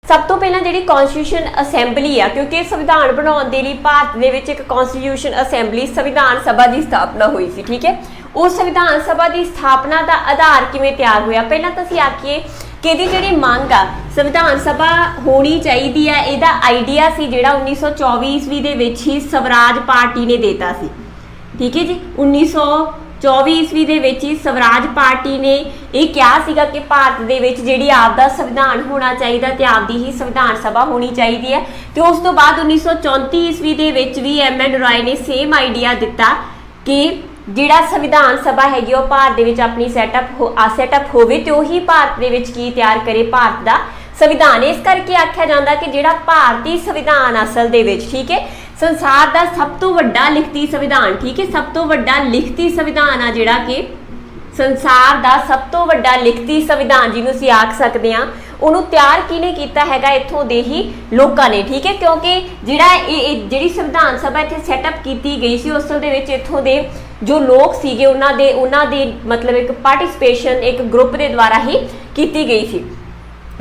सब तो पहला जी कॉन्स्टिट्यूशन असैंबली आ, क्योंकि संविधान बनाने के लिए भारत के विच एक कॉन्स्टिट्यूशन असैंबली संविधान सभा की स्थापना हुई सी। ठीक है, उस संविधान सभा की स्थापना का आधार किवें तैयार होया, पहला तो असीं आखीए कि इहदी जिहड़ी मंग आ संविधान सभा होनी चाहिए है, इहदा आइडिया सी जिहड़ा 1924 ईस्वी दे विच ही स्वराज पार्टी ने देता सी। ठीक है जी, 1924 ईस्वी दे विच ही स्वराज पार्टी ने यह कहा सीगा कि भारत दे विच जिहड़ी आपदा संविधान होना चाहिए ते आपदी ही संविधान सभा होनी चाहिए है। तो उस तो बाद 1934 ईस्वी दे विच भी एम.एन. रॉय ने सेम आइडिया दिता कि जिहड़ा संविधान सभा हैगी वो भारत दे विच अपनी सैटअप होवे ते ओही भारत दे विच की तैयार करे भारत दा संविधान। इस करके आख्या जाता कि जिहड़ा भारतीय संविधान असल दे विच, ठीक है, संसार का सब तो वड्डा लिखती संविधान, ठीक है, सब तो वड्डा लिखती संविधान आ जिहड़ा कि संसार का सब तो वड्डा लिखती संविधान जिन्होंने असीं आख सकते हैं, उन्होंने तैयार किने कीता हैगा इत्थों दे ही लोकां ने। ठीक है, क्योंकि जिहड़ा जिहड़ी संविधान सभा इत्थे सैटअप की गई सी उस दे विच इत्थों दे जो लोग सीगे उन्हां दे मतलब एक पार्टिसिपेशन एक ग्रुप के द्वारा ही की गई सी।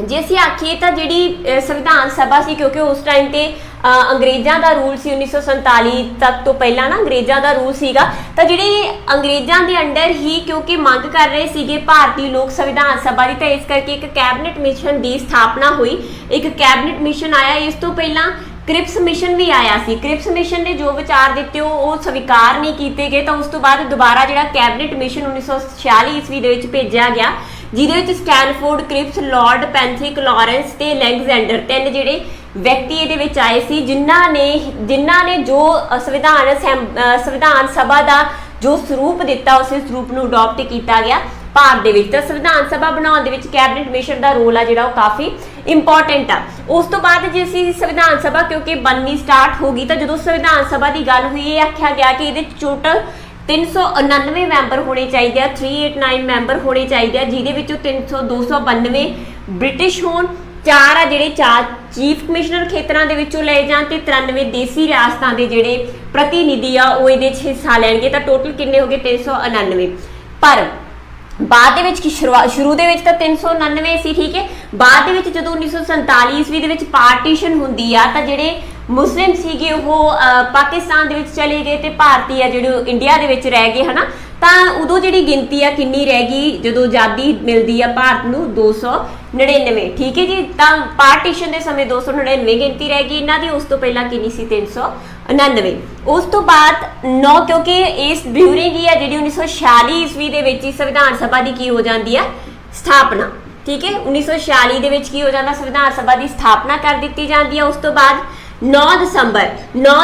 जे असीं आखीए तां जिहड़ी संविधान सभा सी, क्योंकि उस टाइम ते अंग्रेज़ों का रूल सी 1947 तक तो पहला ना अंग्रेज़ों का रूल सीगा, तां जिहड़ी अंग्रेज़ों के अंडर ही क्योंकि मंग कर रहे सीगे भारतीय लोक संविधान सभा की, तो इस करके एक कैबिनेट मिशन की स्थापना हुई। एक कैबिनेट मिशन आया, इस तो पहला क्रिप्स मिशन भी आया सी। क्रिप्स मिशन ने जो विचार दिते वो स्वीकार नहीं किए गए, तो उस तो बाद दोबारा जिहड़ा कैबिनेट मिशन 1946 ईस्वी दे विच भेजिया गया, जिहदे विच Stafford, Cripps, Lord Pethick, Lawrence ते अलेक्जेंडर तीन जिहड़े व्यक्ति इहदे विच आए सी, जिन्हां ने जो संविधान सभा का जो स्वरूप दिता उस स्वरूप नूं अडॉप्ट किया गया भारत दे विच। तां संविधान सभा बनाउण दे विच कैबिनेट मिशन का रोल आ जिहड़ा वो काफ़ी इंपॉर्टेंट आ। उस तो बाद जे असीं संविधान सभा क्योंकि बननी स्टार्ट हो गई, तो जो संविधान सभा की गल हुई ये आख्या गया कि ये टोटल 399 मैंबर होने चाहिए, 389 मैंबर होने चाहिए, जिहदे विचों 292 ब्रिटिश होण, 4 आ जिहड़े 4 चीफ कमिश्नर खेतरां दे विचों लए जाण ते 93 देसी रियासतां दे जिहड़े प्रतिनिधि आ वो इहदे 'च हिस्सा लैणगे। तां टोटल किन्ने हो गए 399। पर बाद दे विच शुरू दे विच तां 399 सी। ठीक है, बाद दे विच जदों 1947 ईस्वी दे विच पार्टीशन हुंदी आ तां जिहड़े मुस्लिम सीगे वो पाकिस्तान दे विच चले गए ते भारतीय आ जिहड़े इंडिया दे विच रह गए, है ना। तां उदों जिहड़ी गिनती आ किन्नी रह गई जदों आज़ादी मिलदी आ भारत नूं 299। ठीक है जी, तां पार्टीशन दे समय 299 गिनती रह गई इन्हां दी, उस तो पहला किन्नी सी 399। उस तो बाद 9 क्योंकि इस ड्यूरिंग ही आ जिहड़ी 1946 ईस्वी दे विच संविधान सभा की की हो जाती है स्थापना। ठीक है, 1946 दे विच की हो जाता संविधान सभा की स्थापना कर दी जाती है। उस तो बाद 9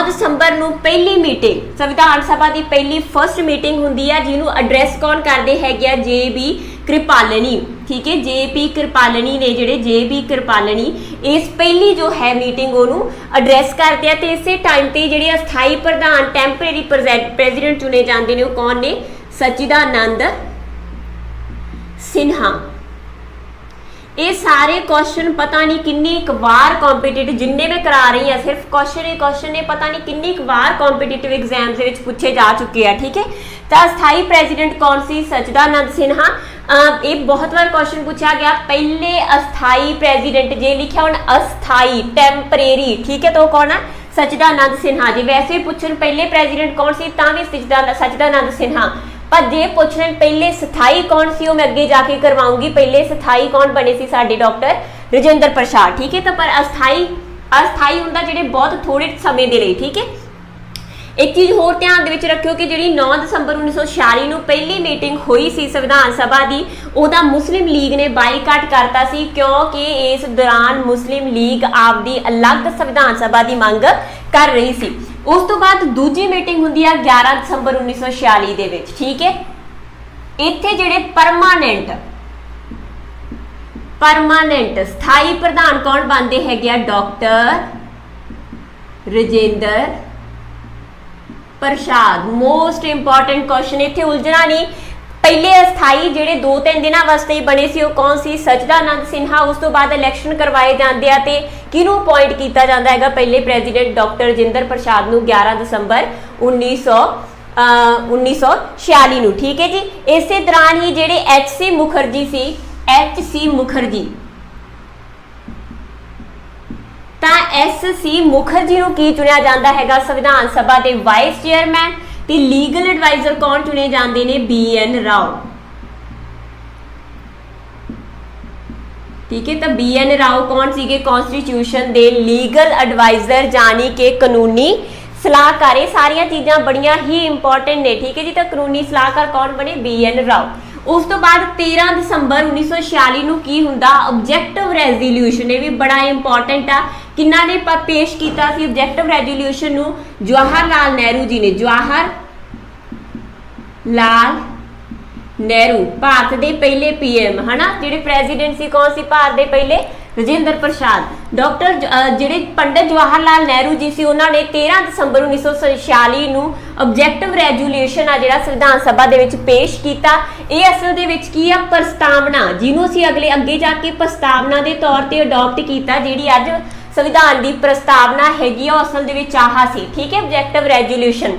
दसंबर नूं पहली मीटिंग संविधान सभा की पहली फर्स्ट मीटिंग हुंदी है, जिन्होंने एड्रैस कौन करते हैं जे.बी. कृपालनी। ठीक है, जे.पी. कृपालनी ने जिहड़े जे.बी. कृपालनी इस पहली जो है मीटिंग उन्होंने एड्रैस करते हैं। तो इसे टाइम पर जिहड़े अस्थाई प्रधान टैंपरेरी प्रेजिडेंट चुने जाते हैं वो कौन ने, सच्चिदानंद सिन्हा। ये सारे क्वेश्चन पता नहीं किन्नी बार कॉम्पीटेटिव जिन्ने मैं करा रही हैं सिर्फ क्वेश्चन ने पता नहीं किन्नी बार कॉम्पीटेटिव एग्जाम्स के पूछे जा चुके हैं। ठीक है, तो अस्थाई प्रेजिडेंट कौन सी, सच्चिदानंद सिन्हा। ये बहुत बार क्वेश्चन पूछा गया, पहले अस्थाई प्रेजिडेंट जे लिखा हुण अस्थाई टैंपरेरी, ठीक है, तो कौन है, सच्चिदानंद सिन्हा जी। वैसे पूछन पहले प्रेजिडेंट कौन सी, तां भी सच्चिदानंद सिन्हा। पर जे पूछने पहले स्थाई कौन सी, वो मैं अगे जाके करवाऊंगी। पहले स्थाई कौन बने सी, साडे डॉक्टर राजेंद्र प्रसाद। ठीक है, तो पर अस्थाई हुंदा जिहड़े बहुत थोड़े समय दे लई। ठीक है, एक चीज़ होर ध्यान दे विच रखियो कि जिहड़ी 9 दसंबर 1946 नूं पहली मीटिंग हुई सी संविधान सभा की, उहदा मुस्लिम लीग ने बाईकाट करता सी, क्योंकि इस दौरान मुस्लिम लीग आपदी अलग संविधान सभा की मंग कर रही सी। उस तो बाद दूजी मीटिंग हुंदी है 11 दसंबर 1946 दे विच। ठीक है, इत्थे जिहड़े परमानेंट स्थाई प्रधान कौन बनते हैं, doctor Rajendra Prasad. Most important question, इत्थे उलझना नहीं। पहले अस्थाई जिहड़े 2-3 दिनों वास्ते ही बने सी, कौन सी, सच्चिदानंद सिन्हा। उस तो बाद इलैक्शन करवाए जाते हैं तो किहनूं अपॉइंट किया जाता है, पहले प्रेजिडेंट डॉक्टर राजेंद्र प्रसाद नूं 11 दसंबर 1946 नूं। ठीक है जी, इस दौरान ही जिहड़े एच सी मुखर्जी ਤਾਂ S.C. ਮੁਖਰਜੀ ਨੂੰ ਕੀ ਚੁਣਿਆ ਜਾਂਦਾ ਹੈਗਾ ਸੰਵਿਧਾਨ ਸਭਾ ਦੇ ਵਾਈਸ ਚੇਅਰਮੈਨ, ਤੇ ਲੀਗਲ ਐਡਵਾਈਜ਼ਰ ਕੌਣ ਚੁਣੇ ਜਾਂਦੇ ਨੇ? B.N. ਰਾਓ। ठीक है, तो B.N. ਰਾਓ कौन ਸੀਗੇ? कॉन्स्टिट्यूशन ਦੇ ਲੀਗਲ ਐਡਵਾਈਜ਼ਰ ਜਾਨੀ कि कानूनी सलाहकार। ये सारिया चीज़ां बड़ियां ही इंपॉर्टेंट ने, ठीक है जी। तो कानूनी सलाहकार कौन बने? B.N. ਰਾਓ। उस तो बाद 13 ਦਸੰਬਰ 1946 ਨੂੰ ਕੀ ਹੁੰਦਾ? Objective resolution. ये भी बड़ा इंपॉर्टेंट आ। किन्ना ने पेश किया सी ऑब्जेक्टिव रेजोल्यूशन ਨੂੰ? जवाहर लाल नेहरू जी ने। जवाहर लाल नेहरू भारत के पहले PM है ना, जिहड़े प्रेजिडेंट सी कौन सी भारत के पहले? राजेंद्र प्रसाद। डॉक्टर जिहड़े पंडित जवाहर लाल नेहरू जी सी उन्होंने 13 दसंबर 1946 ਨੂੰ ऑब्जेक्टिव रेजोल्यूशन आ जिहड़ा संविधान सभा दे विच पेश किया। ये असल दे विच की आ? प्रस्तावना, जिन्हों असीं अगे जाके प्रस्तावना के तौर पर अडॉप्ट किया। जिहड़ी अज संविधान की प्रस्तावना हैगी आ असल दे विच आह सी, ठीक है, ऑब्जेक्टिव रेजोल्यूशन।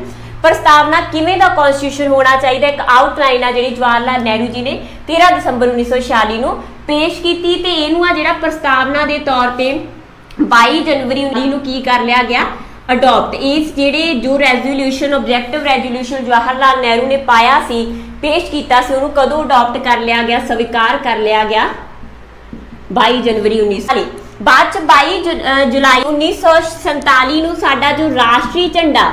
प्रस्तावना किवें दा कॉन्स्टिट्यूशन होना चाहिए, एक आउटलाइन आ जिहड़ी जवाहर लाल नेहरू जी ने 13 दसंबर 1946 ਨੂੰ पेश की। ते इहनूं आ जिहड़ा प्रस्तावना के तौर पर 22 जनवरी 19 ਨੂੰ की कर लिया गया अडॉप्ट। इस जिहड़े जो resolution objective resolution Jawahar Lal Nehru ने पाया सी, पेश किया सी, उहनूं कदों अडॉप्ट कर लिया गया, स्वीकार कर लिया गया? 22 जनवरी 1940। बाद च 22 जुलाई 1947 ਨੂੰ साडा जो राष्ट्रीय झंडा,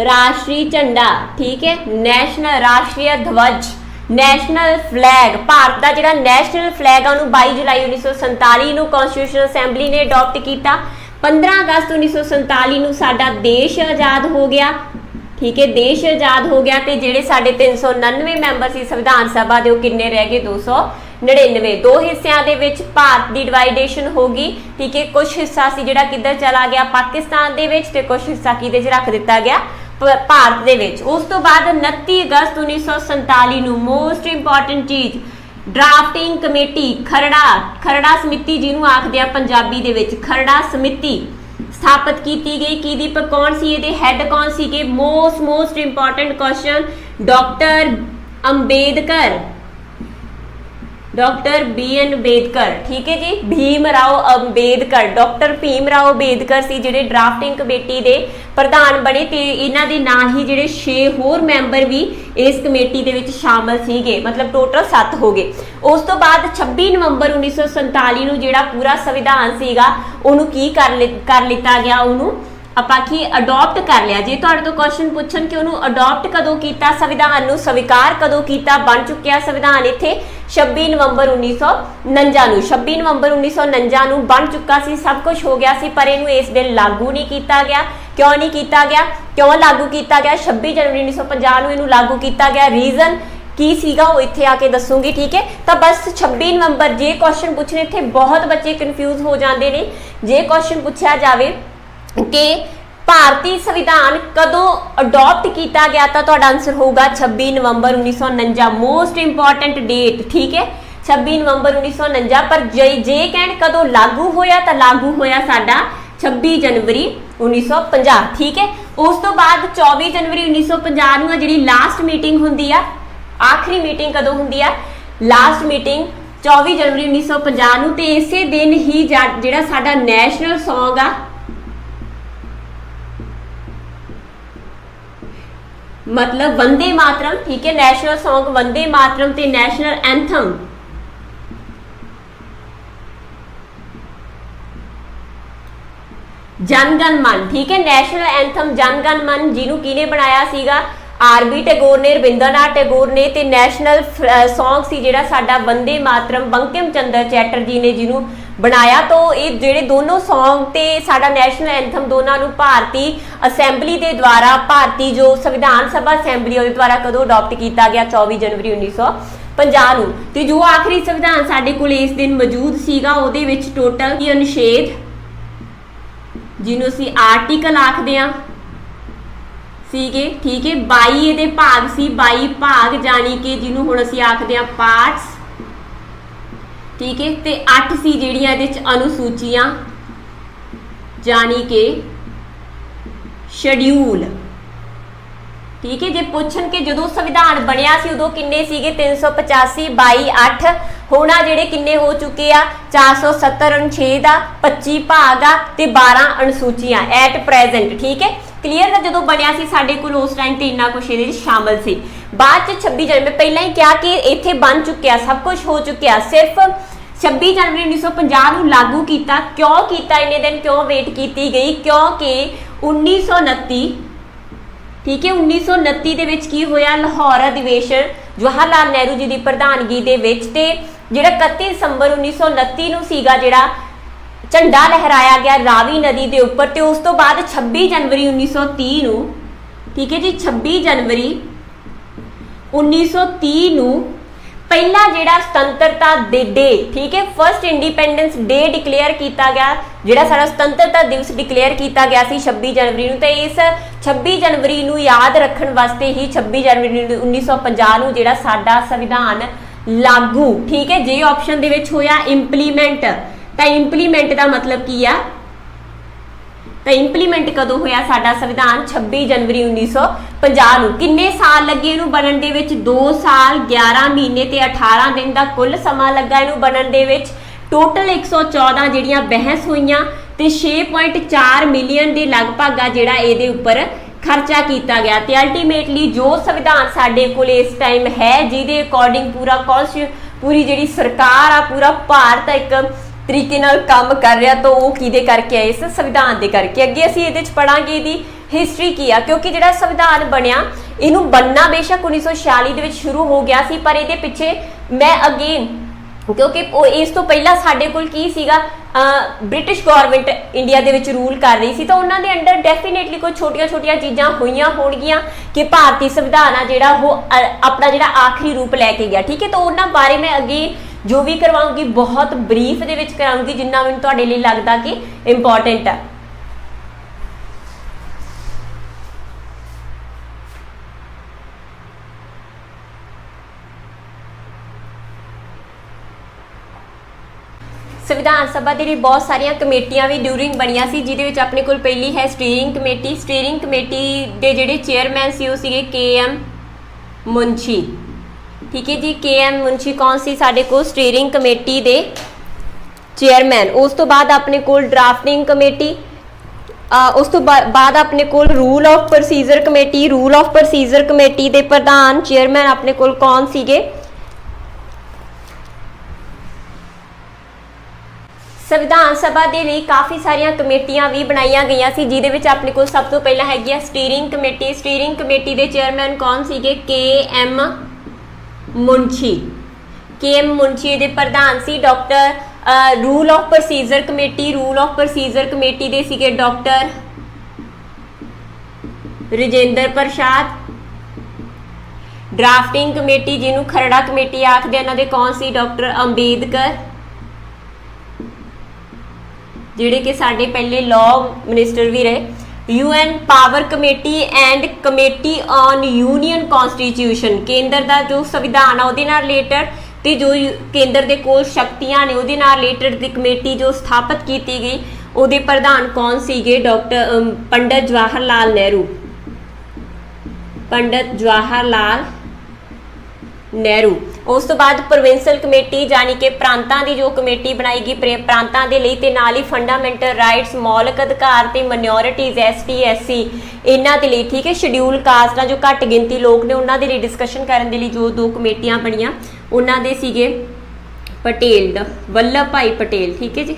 राष्ट्रीय झंडा, ठीक है, नैशनल राष्ट्रीय ध्वज, नैशनल फ्लैग, भारत का जिहड़ा नैशनल फ्लैग है 22 जुलाई 1947 ਨੂੰ कॉन्स्टिट्यूशन असैंबली ने अडॉप्ट किया। 15 अगस्त 1947 ਨੂੰ साडा देश आज़ाद हो गया, ठीक है, देश आज़ाद हो गया। तो जिहड़े साडे 399 मैंबर सी संविधान सभा के किन्ने रह गए? 299। दो हिस्सों के विच भारत की डिवाइडेशन हो गई, ठीक है। कुछ हिस्सा सी जिहड़ा किधर चला गया? पाकिस्तान दे विच, ते कुछ हिस्सा किहदे च रख दिता गया? भारत दे विच। उस तो बाद 29 अगस्त 1947 ਨੂੰ मोस्ट इंपॉर्टेंट चीज़, ड्राफ्टिंग कमेटी, खरड़ा समिति जिन्होंने आखदे आ पंजाबी दे विच खरड़ा समिति स्थापित की गई। की पर कौन सी ये हैड कौन सी? Most important question, doctor Ambedkar, doctor B.N. Ambedkar, ठीक है जी। भीमराव अंबेडकर, डॉक्टर भीमराव अंबेडकर सी जिहड़े ड्राफ्टिंग कमेटी के प्रधान बने। तो इन्हां दे नाल ही जिहड़े 6 होर मैंबर भी इस कमेटी दे विच शामिल सीगे, मतलब टोटल 7 हो गए। उस तो बाद 26 नवंबर 1947 ਨੂੰ जिहड़ा पूरा संविधान सीगा उहनूं की कर लिता गया, उहनूं ਆਪਾਂ की अडॉप्ट कर लिया। जे तुहाडे तो क्वेश्चन पूछन कि उन्होंने अडॉप्ट कदों किया, संविधान नूं स्वीकार कदों किया, बन चुकिया संविधान इत्थे 26 नवंबर 1949 ਨੂੰ। 26 नवंबर 1949 ਨੂੰ बन चुका सी, सब कुछ हो गया सी, पर इनू इस दिन लागू नहीं किया गया। क्यों नहीं किया गया? क्यों लागू किया गया? 26 जनवरी 1950 ਨੂੰ इनू लागू किया गया। रीजन की सीगा वो इत्थे आके दसूंगी, ठीक है। तो बस 26 नवंबर जे क्वेश्चन पूछने, इत्थे बहुत बच्चे कन्फ्यूज हो जाते हैं। जे क्वेश्चन पूछा जाए कि भारतीय संविधान कदों अडॉप्ट किया गया, तो तुहाडा आंसर होगा 26 नवंबर 1949। मोस्ट इंपॉर्टेंट डेट, ठीक है, 26 नवंबर 1949। पर जे कहण कदों लागू होया, तो लागू होया साडा 26 जनवरी 1950, ठीक है। उस तो बाद 24 जनवरी 1950 ਨੂੰ जिहड़ी लास्ट मीटिंग हुंदी आ, आखिरी मीटिंग कदों हुंदी आ? लास्ट मीटिंग 24 जनवरी 1950 ਨੂੰ। ते इसे दिन ही जिहड़ा साडा नैशनल सॉन्ग आ, मतलब वंदे मातरम, ठीक है, नैशनल सॉन्ग वंदे मातरम ते नैशनल एंथम जनगण मन, ठीक है, नैशनल एंथम जनगण मन जिन्हों किने बनाया सीगा? R.B. टैगोर ने, रविंद्रनाथ टैगोर ने। ते नैशनल सॉन्ग सी जिहड़ा साडा वंदे मातरम बंकिम चंद्र चैटर्जी ने जिन्हों बनाया। तो ये जिहड़े दोनों सॉन्ग ते साडा नैशनल एंथम दोनों नूं भारती असैंबली के द्वारा, भारती जो संविधान सभा असैंबली उहदे द्वारा कदों अडॉप्ट किया गया? 24 जनवरी 1950 ਨੂੰ। ते जो आखिरी संविधान साडे कोल इस दिन मौजूद सीगा उहदे विच टोटल की अनुच्छेद जिन्हों असीं आर्टिकल आखदे आ सीगे, ठीक है, 22 इहदे भाग सी, 22 भाग जानी कि जिन्हों हुण असीं आखदे आ पार्ट्स, ठीक है। ते 8 सी जिहड़ियां इहदे च अनुसूचियां जानी कि शेड्यूल, ठीक है। जे पुछन के जदों संविधान बनिया सी उदों किन्ने सीगे? 385, 22, 8 ਹੁਣ ਆ ਜਿਹੜੇ ਕਿੰਨੇ ਹੋ ਚੁੱਕੇ ਆ 470 अनुच्छेद ਆ 25 ਭਾਗ ਆ ਤੇ 12 ਅਨੁਸੂਚੀਆਂ ਐਟ ਪ੍ਰੈਜ਼ੈਂਟ। ਠੀਕ ਹੈ ਕਲੀਅਰ ਦਾ ਜਦੋਂ ਬਣਿਆ ਸੀ ਸਾਡੇ ਕੋਲ ਉਸ ਟਾਈਮ ਤੇ ਇੰਨਾ ਕੁਛ ਇਹਦੇ ਵਿੱਚ ਸ਼ਾਮਲ ਸੀ। ਬਾਅਦ ਚ 26 ਜਨਵਰੀ ਮੈਂ ਪਹਿਲਾਂ ਹੀ ਕਿਹਾ ਕਿ ਇੱਥੇ ਬਣ ਚੁੱਕਿਆ ਸਭ ਕੁਝ ਹੋ ਚੁੱਕਿਆ, ਸਿਰਫ 26 जनवरी 1950 ਨੂੰ ਲਾਗੂ ਕੀਤਾ। ਕਿਉਂ ਕੀਤਾ ਇੰਨੇ ਦਿਨ ਕਿਉਂ ਵੇਟ ਕੀਤੀ ਗਈ? ਕਿਉਂਕਿ 1929 ਠੀਕ ਹੈ 1929 ਦੇ ਵਿੱਚ ਕੀ ਹੋਇਆ ਲਾਹੌਰ ਅਧਿਵੇਸ਼ਨ ਜਵਾਹਰ ਲਾਲ ਨਹਿਰੂ ਜੀ ਦੀ ਪ੍ਰਧਾਨਗੀ ਦੇ ਵਿੱਚ ਤੇ ਜਿਹੜਾ 31 ਦਸੰਬਰ 1929 ਨੂੰ ਸੀਗਾ ਜਿਹੜਾ ਝੰਡਾ ਲਹਿਰਾਇਆ ਗਿਆ ਰਾਵੀ ਨਦੀ ਦੇ ਉੱਪਰ ਤੇ ਉਸ ਤੋਂ ਬਾਅਦ 26 ਜਨਵਰੀ 1930 ਨੂੰ ਠੀਕ ਹੈ ਜੀ 26 ਜਨਵਰੀ 1930 ਨੂੰ ਪਹਿਲਾ ਜਿਹੜਾ ਸੁਤੰਤਰਤਾ ਦੇ ਡੇ ਠੀਕ ਹੈ ਫਸਟ ਇੰਡੀਪੈਂਡੈਂਸ ਡੇ ਡਿਕਲੇਅਰ ਕੀਤਾ ਗਿਆ, ਜਿਹੜਾ ਸਾਡਾ ਸੁਤੰਤਰਤਾ ਦਿਵਸ ਡਿਕਲੇਅਰ ਕੀਤਾ ਗਿਆ ਸੀ 26 ਜਨਵਰੀ ਨੂੰ। ਤੇ ਇਸ 26 ਜਨਵਰੀ ਨੂੰ ਯਾਦ ਰੱਖਣ ਵਾਸਤੇ ਹੀ 26 ਜਨਵਰੀ 1950 ਨੂੰ ਜਿਹੜਾ ਸਾਡਾ ਸੰਵਿਧਾਨ ਲਾਗੂ ਠੀਕ ਹੈ ਜੇ ਆਪਸ਼ਨ ਦੇ ਵਿੱਚ ਹੋਇਆ ਇੰਪਲੀਮੈਂਟ। ਤਾਂ ਇੰਪਲੀਮੈਂਟ ਦਾ ਮਤਲਬ ਕੀ ਆ? ਤਾਂ ਇੰਪਲੀਮੈਂਟ ਕਦੋਂ ਹੋਇਆ ਸਾਡਾ ਸੰਵਿਧਾਨ 26 ਜਨਵਰੀ 1950 ਨੂੰ। ਕਿੰਨੇ ਸਾਲ ਲੱਗੇ ਇਹਨੂੰ ਬਣਨ ਦੇ ਵਿੱਚ? 2 ਸਾਲ 11 ਮਹੀਨੇ ਤੇ 18 ਦਿਨ ਦਾ ਕੁੱਲ ਸਮਾਂ ਲੱਗਾ ਇਹਨੂੰ ਬਣਨ ਦੇ ਵਿੱਚ। ਟੋਟਲ 114 ਜਿਹੜੀਆਂ ਬਹਿਸ ਹੋਈਆਂ ਤੇ 6.4 ਮਿਲੀਅਨ ਦੇ ਲਗਭਗ ਆ ਜਿਹੜਾ ਇਹਦੇ ਉੱਪਰ ਖਰਚਾ ਕੀਤਾ ਗਿਆ ਤੇ ਅਲਟੀਮੇਟਲੀ ਜੋ ਸੰਵਿਧਾਨ ਸਾਡੇ ਕੋਲ ਇਸ ਟਾਈਮ ਹੈ ਜਿਹਦੇ ਅਕੋਰਡਿੰਗ ਪੂਰੀ ਜਿਹੜੀ ਸਰਕਾਰ ਆ ਪੂਰਾ ਭਾਰਤ ਇੱਕ ਤਰੀਕੇ ਨਾਲ ਕੰਮ ਕਰ ਰਿਹਾ ਤਾਂ ਉਹ ਕਿਹਦੇ ਕਰਕੇ ਹੈ? ਇਸ ਸੰਵਿਧਾਨ ਦੇ ਕਰਕੇ। ਅੱਗੇ ਅਸੀਂ ਇਹਦੇ ਚ ਪੜਾਂਗੇ ਇਹਦੀ ਹਿਸਟਰੀ ਕੀ ਆ ਕਿਉਂਕਿ ਜਿਹੜਾ ਸੰਵਿਧਾਨ ਬਣਿਆ ਇਹਨੂੰ ਬਣਨਾ ਬੇਸ਼ੱਕ 1946 ਦੇ ਵਿੱਚ ਸ਼ੁਰੂ ਹੋ ਗਿਆ ਸੀ ਪਰ ਇਹਦੇ ਪਿੱਛੇ ਮੈਂ ਅਗੇਨ ਕਿਉਂਕਿ ਇਸ ਤੋਂ ਪਹਿਲਾਂ ਸਾਡੇ ਕੋਲ ਕੀ ਸੀਗਾ ਬ੍ਰਿਟਿਸ਼ ਗਵਰਨਮੈਂਟ ਇੰਡੀਆ ਦੇ ਵਿੱਚ ਰੂਲ ਕਰ ਰਹੀ ਸੀ ਤਾਂ ਉਹਨਾਂ ਦੇ ਅੰਡਰ ਡੈਫੀਨੇਟਲੀ ਕੋਈ ਛੋਟੀਆਂ ਚੀਜ਼ਾਂ ਹੋਈਆਂ ਹੋਣਗੀਆਂ ਕਿ ਭਾਰਤੀ ਸੰਵਿਧਾਨ ਆ ਜਿਹੜਾ ਉਹ ਆਪਣਾ ਜਿਹੜਾ ਆਖਰੀ ਰੂਪ ਲੈ ਕੇ ਗਿਆ। ਠੀਕ ਹੈ ਤਾਂ ਉਹਨਾਂ ਬਾਰੇ ਮੈਂ ਅੱਗੇ ਜੋ ਵੀ ਕਰਵਾਉਂਗੀ ਬਹੁਤ ਬਰੀਫ ਦੇ ਵਿੱਚ ਕਰਾਉਂਗੀ ਜਿੰਨਾ ਮੈਨੂੰ ਤੁਹਾਡੇ ਲਈ ਲੱਗਦਾ ਕਿ ਇੰਪੋਰਟੈਂਟ ਆ। ਸੰਵਿਧਾਨ ਸਭਾ ਦੇ ਲਈ ਬਹੁਤ ਸਾਰੀਆਂ ਕਮੇਟੀਆਂ ਵੀ ਡਿਊਰਿੰਗ ਬਣੀਆਂ ਸੀ ਜਿਹਦੇ ਵਿੱਚ ਆਪਣੇ ਕੋਲ ਪਹਿਲੀ ਹੈ ਸਟੀਅਰਿੰਗ ਕਮੇਟੀ। ਸਟੀਅਰਿੰਗ ਕਮੇਟੀ ਦੇ ਜਿਹੜੇ ਚੇਅਰਮੈਨ ਸੀ ਉਹ ਸੀਗੇ KM ਮੁੰਸ਼ੀ। ਠੀਕ ਹੈ ਜੀ KM ਮੁੰਸ਼ੀ ਕੌਣ ਸੀ ਸਾਡੇ ਕੋਲ ਸਟੀਅਰਿੰਗ ਕਮੇਟੀ ਦੇ ਚੇਅਰਮੈਨ। ਉਸ ਤੋਂ ਬਾਅਦ ਆਪਣੇ ਕੋਲ ਡਰਾਫਟਿੰਗ ਕਮੇਟੀ, ਉਸ ਤੋਂ ਬਾਅਦ ਆਪਣੇ ਕੋਲ rule of procedure committee. Rule of procedure committee ਦੇ ਪ੍ਰਧਾਨ ਚੇਅਰਮੈਨ ਆਪਣੇ ਕੋਲ ਕੌਣ ਸੀਗੇ? ਸੰਵਿਧਾਨ ਸਭਾ ਦੇ ਲਈ ਕਾਫੀ ਸਾਰੀਆਂ ਕਮੇਟੀਆਂ ਵੀ ਬਣਾਈਆਂ ਗਈਆਂ ਸੀ ਜਿਹਦੇ ਵਿੱਚ ਆਪਣੇ ਕੋਲ ਸਭ ਤੋਂ ਪਹਿਲਾਂ ਹੈਗੀ ਆ ਸਟੀਅਰਿੰਗ ਕਮੇਟੀ। ਸਟੀਅਰਿੰਗ ਕਮੇਟੀ ਦੇ ਚੇਅਰਮੈਨ ਕੌਣ ਸੀਗੇ? KM ਮੁੰਸ਼ੀ। KM ਮੁੰਸ਼ੀ ਦੇ ਪ੍ਰਧਾਨ ਸੀ। Doctor rule of procedure committee, rule of procedure committee ਦੇ ਸੀਗੇ doctor Rajendra Prasad. Drafting committee ਜਿਹਨੂੰ ਖਰੜਾ ਕਮੇਟੀ ਆਖਦੇ ਇਹਨਾਂ ਦੇ ਕੌਣ ਸੀ? ਡਾਕਟਰ ਅੰਬੇਦਕਰ ਜਿਹੜੇ ਕਿ ਸਾਡੇ ਪਹਿਲੇ ਲਾਅ ਮਿਨਿਸਟਰ ਵੀ ਰਹੇ। UN power committee and committee on union constitution, ਕੇਂਦਰ ਦਾ ਜੋ ਸੰਵਿਧਾਨ ਆ ਉਹਦੇ ਨਾਲ ਰਿਲੇਟਡ ਤੇ ਜੋ ਕੇਂਦਰ ਦੇ ਕੋਲ ਸ਼ਕਤੀਆਂ ਨੇ ਉਹਦੇ ਨਾਲ ਰਿਲੇਟਡ ਦੀ ਕਮੇਟੀ ਜੋ ਸਥਾਪਿਤ ਕੀਤੀ ਗਈ ਉਹਦੇ ਪ੍ਰਧਾਨ ਕੌਣ ਸੀਗੇ? ਡਾਕਟਰ ਪੰਡਿਤ ਜਵਾਹਰ ਲਾਲ ਨਹਿਰੂ। ਪੰਡਿਤ ਜਵਾਹਰ ਲਾਲ ਨਹਿਰੂ। ਉਸ ਤੋਂ ਬਾਅਦ ਪ੍ਰੋਵਿੰਸ਼ਲ ਕਮੇਟੀ ਯਾਨੀ ਕਿ ਪ੍ਰਾਂਤਾਂ ਦੀ ਜੋ ਕਮੇਟੀ ਬਣਾਈ ਗਈ ਪ੍ਰਾਂਤਾਂ ਦੇ ਲਈ ਤੇ ਨਾਲ ਹੀ ਫੰਡਾਮੈਂਟਲ ਰਾਈਟਸ ਮੌਲਿਕ ਅਧਿਕਾਰ ਤੇ ਮਾਈਨੋਰਿਟੀਜ਼ ST SC ਇਹਨਾਂ ਦੇ ਲਈ। ਠੀਕ ਹੈ ਸ਼ਡਿਊਲ ਕਾਸਟਾਂ ਜੋ ਘੱਟ ਗਿਣਤੀ ਲੋਕ ਨੇ ਉਹਨਾਂ ਦੇ ਲਈ ਡਿਸਕਸ਼ਨ ਕਰਨ ਦੇ ਲਈ ਜੋ ਦੋ ਕਮੇਟੀਆਂ ਬਣੀਆਂ ਉਹਨਾਂ ਦੇ ਸੀਗੇ ਪਟੇਲ ਦਾ ਵੱਲਭ ਭਾਈ ਪਟੇਲ। ਠੀਕ ਹੈ ਜੀ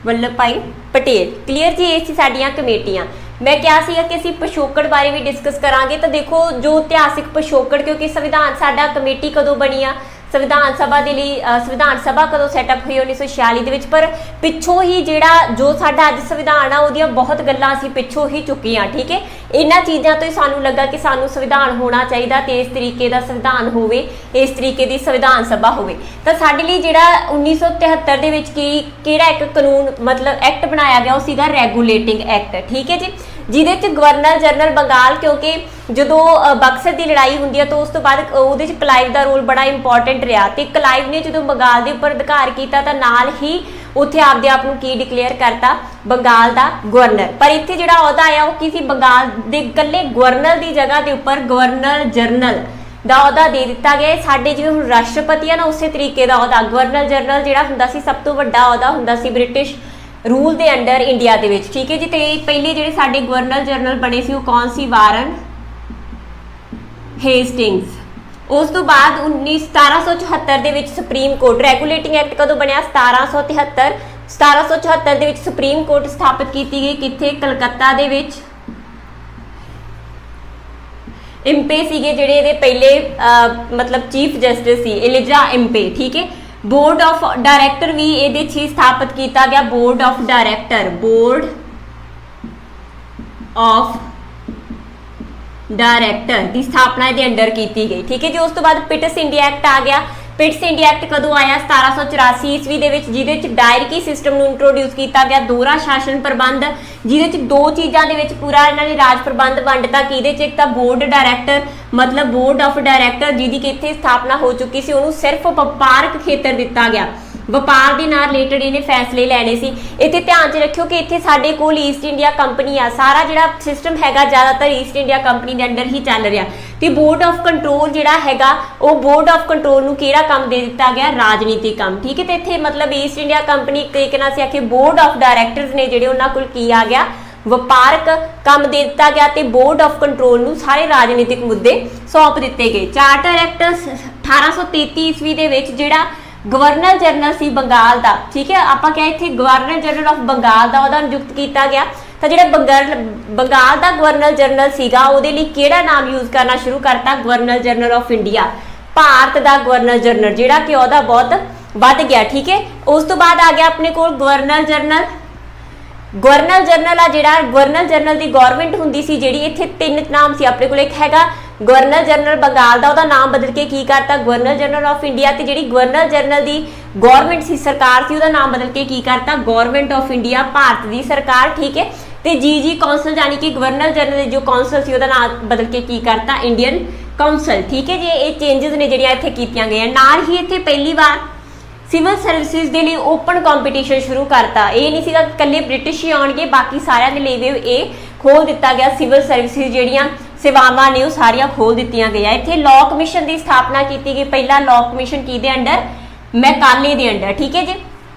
ਵੱਲਭ ਭਾਈ ਪਟੇਲ। ਕਲੀਅਰ ਜੀ ਇਹ ਸੀ ਸਾਡੀਆਂ ਕਮੇਟੀਆਂ। ਮੈਂ ਕਿਹਾ ਸੀਗਾ ਕਿ ਅਸੀਂ ਪਿਛੋਕੜ ਬਾਰੇ ਵੀ ਡਿਸਕਸ ਕਰਾਂਗੇ ਤਾਂ ਦੇਖੋ ਜੋ ਇਤਿਹਾਸਿਕ ਪਿਛੋਕੜ ਕਿਉਂਕਿ ਸੰਵਿਧਾਨ ਸਾਡਾ ਕਮੇਟੀ ਕਦੋਂ ਬਣੀ ਆ ਸੰਵਿਧਾਨ ਸਭਾ ਦੇ ਲਈ ਸੰਵਿਧਾਨ ਸਭਾ ਕਦੋਂ ਸੈਟਅਪ ਹੋਈ 1946 ਦੇ ਵਿੱਚ ਪਰ ਪਿੱਛੋਂ ਹੀ ਜਿਹੜਾ ਜੋ ਸਾਡਾ ਅੱਜ ਸੰਵਿਧਾਨ ਆ ਉਹਦੀਆਂ ਬਹੁਤ ਗੱਲਾਂ ਅਸੀਂ ਪਿੱਛੋਂ ਹੀ ਚੁੱਕੇ ਹਾਂ। ਠੀਕ ਹੈ ਇਹਨਾਂ ਚੀਜ਼ਾਂ ਤੋਂ ਹੀ ਸਾਨੂੰ ਲੱਗਾ ਕਿ ਸਾਨੂੰ ਸੰਵਿਧਾਨ ਹੋਣਾ ਚਾਹੀਦਾ ਤੇ ਇਸ ਤਰੀਕੇ ਦਾ ਸੰਵਿਧਾਨ ਹੋਵੇ ਇਸ ਤਰੀਕੇ ਦੀ ਸੰਵਿਧਾਨ ਸਭਾ ਹੋਵੇ। ਤਾਂ ਸਾਡੇ ਲਈ ਜਿਹੜਾ 1973 ਦੇ ਵਿੱਚ ਕਿਹੜਾ ਇੱਕ ਕਾਨੂੰਨ ਮਤਲਬ ਐਕਟ ਬਣਾਇਆ ਗਿਆ ਉਹ ਸੀਗਾ ਰੈਗੂਲੇਟਿੰਗ ਐਕਟ। ਠੀਕ ਹੈ ਜੀ ਜਿਹਦੇ ਚ ਗਵਰਨਰ ਜਨਰਲ ਬੰਗਾਲ ਕਿਉਂਕਿ ਜਦੋਂ ਬਕਸਰ ਦੀ ਲੜਾਈ ਹੁੰਦੀ ਹੈ ਤਾਂ ਉਸ ਤੋਂ ਬਾਅਦ ਉਹਦੇ ਚ ਕਲਾਈਵ ਦਾ ਰੋਲ ਬੜਾ ਇੰਪੋਰਟੈਂਟ ਰਿਹਾ ਤੇ ਕਲਾਈਵ ਨੇ ਜਦੋਂ ਬੰਗਾਲ ਦੇ ਉੱਪਰ ਅਧਿਕਾਰ ਕੀਤਾ ਤਾਂ ਨਾਲ ਹੀ ਉੱਥੇ ਆਪਦੇ ਆਪ ਨੂੰ ਕੀ ਡਿਕਲੇਅਰ ਕਰਤਾ ਬੰਗਾਲ ਦਾ ਗਵਰਨਰ। ਪਰ ਇੱਥੇ ਜਿਹੜਾ ਅਹੁਦਾ ਆਇਆ ਉਹ ਕੀ ਸੀ ਬੰਗਾਲ ਦੇ ਇਕੱਲੇ ਗਵਰਨਰ ਦੀ ਜਗ੍ਹਾ ਦੇ ਉੱਪਰ ਗਵਰਨਰ ਜਨਰਲ ਦਾ ਅਹੁਦਾ ਦੇ ਦਿੱਤਾ ਗਿਆ। ਸਾਡੇ ਜਿਵੇਂ ਹੁਣ ਰਾਸ਼ਟਰਪਤੀ ਆ ਨਾ ਉਸੇ ਤਰੀਕੇ ਦਾ ਅਹੁਦਾ ਗਵਰਨਰ ਜਨਰਲ ਜਿਹੜਾ ਹੁੰਦਾ ਸੀ ਸਭ ਤੋਂ ਵੱਡਾ ਅਹੁਦਾ ਹੁੰਦਾ ਸੀ ਬ੍ਰਿਟਿਸ਼ ਰੂਲ ਦੇ ਅੰਡਰ ਇੰਡੀਆ ਦੇ ਵਿੱਚ, ਠੀਕ ਹੈ ਜੀ। ਤੇ ਪਹਿਲੇ ਜਿਹੜੇ ਸਾਡੇ ਗਵਰਨਰ ਜਨਰਲ ਬਣੇ ਸੀ ਉਹ ਕੌਣ ਸੀ? ਵਾਰਨ ਹੇਸਟਿੰਗਸ। ਉਸ ਤੋਂ ਬਾਅਦ 1774 ਦੇ ਵਿੱਚ ਸੁਪਰੀਮ ਕੋਰਟ ਰੈਗੂਲੇਟਿੰਗ ਐਕਟ ਕਦੋਂ ਬਣਿਆ? 1774 ਦੇ ਵਿੱਚ ਸੁਪਰੀਮ ਕੋਰਟ ਸਥਾਪਿਤ ਕੀਤੀ ਗਈ। ਕਿੱਥੇ? ਕਲਕੱਤਾ ਦੇ ਵਿੱਚ। ਇੰਪੇ ਸੀਗੇ ਜਿਹੜੇ ਇਹਦੇ ਪਹਿਲੇ ਮਤਲਬ ਚੀਫ ਜਸਟਿਸ ਸੀ, ਐਲਿਜਾ ਇੰਪੇ, ਠੀਕ ਹੈ। ਬੋਰਡ ਆਫ ਡਾਇਰੈਕਟਰ ਵੀ ਇਹਦੇ 'ਚ ਹੀ ਸਥਾਪਿਤ ਕੀਤਾ ਗਿਆ। Board of director, board of director ਦੀ ਸਥਾਪਨਾ ਇਹਦੇ ਅੰਡਰ ਕੀਤੀ ਗਈ, ਠੀਕ ਹੈ ਜੀ। ਉਸ ਤੋਂ ਬਾਅਦ ਪਿਟਸ ਇੰਡੀਆ ਐਕਟ ਆ ਗਿਆ। ਪਿਟਸ ਇੰਡੀਆ ਐਕਟ ਕਦੋਂ ਆਇਆ? 1784 ਈਸਵੀ ਦੇ ਵਿੱਚ, ਜਿਹਦੇ ਵਿੱਚ ਡਾਇਰਕੀ ਸਿਸਟਮ ਨੂੰ ਇੰਟਰੋਡਿਊਸ ਕੀਤਾ ਗਿਆ। ਦੋਹਰਾ ਸ਼ਾਸਨ ਪ੍ਰਬੰਧ, ਜਿਹਦੇ ਵਿੱਚ ਦੋ ਚੀਜ਼ਾਂ ਦੇ ਵਿੱਚ ਪੂਰਾ ਇਹਨਾਂ ਨੇ ਰਾਜ ਪ੍ਰਬੰਧ ਵੰਡਤਾ। ਕਿਹਦੇ 'ਚ? ਇੱਕ ਤਾਂ ਬੋਰਡ ਡਾਇਰੈਕਟਰ ਮਤਲਬ ਬੋਰਡ ਆਫ ਡਾਇਰੈਕਟਰ ਜਿਹਦੀ ਕਿ ਇੱਥੇ ਸਥਾਪਨਾ ਹੋ ਚੁੱਕੀ ਸੀ, ਉਹਨੂੰ ਸਿਰਫ ਵਪਾਰਕ ਖੇਤਰ ਦਿੱਤਾ ਗਿਆ। ਵਪਾਰ ਦੇ ਨਾਲ ਰਿਲੇਟਡ ਇਹਨੇ ਫੈਸਲੇ ਲੈਣੇ ਸੀ। ਇੱਥੇ ਧਿਆਨ 'ਚ ਰੱਖਿਓ ਕਿ ਇੱਥੇ ਸਾਡੇ ਕੋਲ ਈਸਟ ਇੰਡੀਆ ਕੰਪਨੀ ਆ, ਸਾਰਾ ਜਿਹੜਾ ਸਿਸਟਮ ਹੈਗਾ ਜ਼ਿਆਦਾਤਰ ਈਸਟ ਇੰਡੀਆ ਕੰਪਨੀ ਦੇ ਅੰਡਰ ਹੀ ਚੱਲ ਰਿਹਾ। ਤੇ ਬੋਰਡ ਆਫ ਕੰਟਰੋਲ ਜਿਹੜਾ ਹੈਗਾ ਉਹ ਬੋਰਡ ਆਫ ਕੰਟਰੋਲ ਨੂੰ ਕਿਹੜਾ ਕੰਮ ਦੇ ਦਿੱਤਾ ਗਿਆ? ਰਾਜਨੀਤਿਕ ਕੰਮ, ਠੀਕ ਹੈ। ਤੇ ਇੱਥੇ ਮਤਲਬ ਈਸਟ ਇੰਡੀਆ ਕੰਪਨੀ ਇੱਕ ਤਰੀਕੇ ਨਾਲ ਅਸੀਂ ਆਖੇ ਬੋਰਡ ਆਫ ਡਾਇਰੈਕਟਰਸ ਨੇ ਜਿਹੜੇ ਉਹਨਾਂ ਕੋਲ ਕੀ ਆ ਗਿਆ? ਵਪਾਰਕ ਕੰਮ ਦੇ ਦਿੱਤਾ ਗਿਆ। ਤੇ ਬੋਰਡ ਆਫ ਕੰਟਰੋਲ ਨੂੰ ਸਾਰੇ ਰਾਜਨੀਤਿਕ ਮੁੱਦੇ ਸੌਂਪ ਦਿੱਤੇ ਗਏ। ਚਾਰਟਰ ਐਕਟ 1833 ਈਸਵੀ ਦੇ ਵਿੱਚ ਜਿਹੜਾ ਗਵਰਨਰ ਜਨਰਲ ਸੀ ਬੰਗਾਲ ਦਾ, ਠੀਕ ਹੈ, ਆਪਾਂ ਕਿਹਾ ਇੱਥੇ ਗਵਰਨਰ ਜਨਰਲ ਆਫ ਬੰਗਾਲ ਦਾ ਉਹਦਾ ਨਿਯੁਕਤ ਕੀਤਾ ਗਿਆ। ਤਾਂ ਜਿਹੜਾ ਬੰਗਾਲ ਦਾ ਗਵਰਨਰ ਜਨਰਲ ਸੀਗਾ ਉਹਦੇ ਲਈ ਕਿਹੜਾ ਨਾਮ ਯੂਜ਼ ਕਰਨਾ ਸ਼ੁਰੂ ਕਰਤਾ? Governor general of India, Bharat the governor general, ਜਿਹੜਾ ਕਿ ਉਹਦਾ ਬਹੁਤ ਵੱਧ ਗਿਆ, ਠੀਕ ਹੈ। ਉਸ ਤੋਂ ਬਾਅਦ ਆ ਗਿਆ ਆਪਣੇ ਕੋਲ ਗਵਰਨਰ ਜਨਰਲ। ਗਵਰਨਰ ਜਨਰਲ ਆ ਜਿਹੜਾ ਗਵਰਨਰ ਜਨਰਲ ਦੀ ਗਵਰਨਮੈਂਟ ਹੁੰਦੀ ਸੀ ਜਿਹੜੀ, ਇੱਥੇ ਤਿੰਨ ਨਾਮ ਸੀ ਆਪਣੇ ਕੋਲ। ਇੱਕ ਹੈਗਾ ਗਵਰਨਰ ਜਨਰਲ ਬੰਗਾਲ ਦਾ, ਉਹਦਾ ਨਾਮ ਬਦਲ ਕੇ ਕੀ ਕਰਤਾ? Governor general of India. ਤੇ ਜਿਹੜੀ ਗਵਰਨਰ ਜਨਰਲ ਦੀ ਗਵਰਨਮੈਂਟ ਸੀ, ਸਰਕਾਰ ਸੀ, ਉਹਦਾ ਨਾਮ ਬਦਲ ਕੇ ਕੀ ਕਰਤਾ? ਗਵਰਨਮੈਂਟ ਆਫ ਇੰਡੀਆ, ਭਾਰਤ ਦੀ ਸਰਕਾਰ, ਠੀਕ ਹੈ। ਤੇ ਜੀ ਕੌਂਸਲ ਯਾਨੀ ਕਿ ਗਵਰਨਰ ਜਨਰਲ ਦੀ ਜੋ ਕੌਂਸਲ ਸੀ ਉਹਦਾ ਨਾਮ ਬਦਲ ਕੇ ਕੀ ਕਰਤਾ? ਇੰਡੀਅਨ ਕਾਉਂਸਲ, ਠੀਕ ਹੈ ਜੀ। ਇਹ ਚੇਂਜਸ ਨੇ ਜਿਹੜੀਆਂ ਇੱਥੇ ਕੀਤੀਆਂ ਗਈਆਂ। ਨਾਲ ਹੀ ਇੱਥੇ ਪਹਿਲੀ ਵਾਰ ਸਿਵਲ ਸਰਵਿਸਿਜ਼ ਦੇ ਲਈ ਓਪਨ ਕੰਪੀਟੀਸ਼ਨ ਸ਼ੁਰੂ ਕਰਤਾ। ਇਹ ਨਹੀਂ ਸੀਗਾ ਇਕੱਲੇ ਬ੍ਰਿਟਿਸ਼ ਹੀ ਆਉਣਗੇ, ਬਾਕੀ ਸਾਰਿਆਂ ਦੇ ਲਈ ਵੀ ਇਹ ਖੋਲ ਦਿੱਤਾ ਗਿਆ। ਸਿਵਲ ਸਰਵਿਸਿਜ਼ ਜਿਹੜੀਆਂ ਸੇਵਾਵਾਂ ਨੇ ਉਹ ਸਾਰੀਆਂ ਖੋਲ ਦਿੱਤੀਆਂ ਗਈਆਂ। ਇੱਥੇ ਲਾਅ ਕਮਿਸ਼ਨ ਦੀ ਸਥਾਪਨਾ ਕੀਤੀ ਗਈ। ਪਹਿਲਾ ਲਾਅ ਕਮਿਸ਼ਨ ਕਿਹਦੇ ਅੰਡਰ? ਮੈਕਾਲੇ ਦੇ ਅੰਡਰ, ਠੀਕ ਹੈ ਜੀ।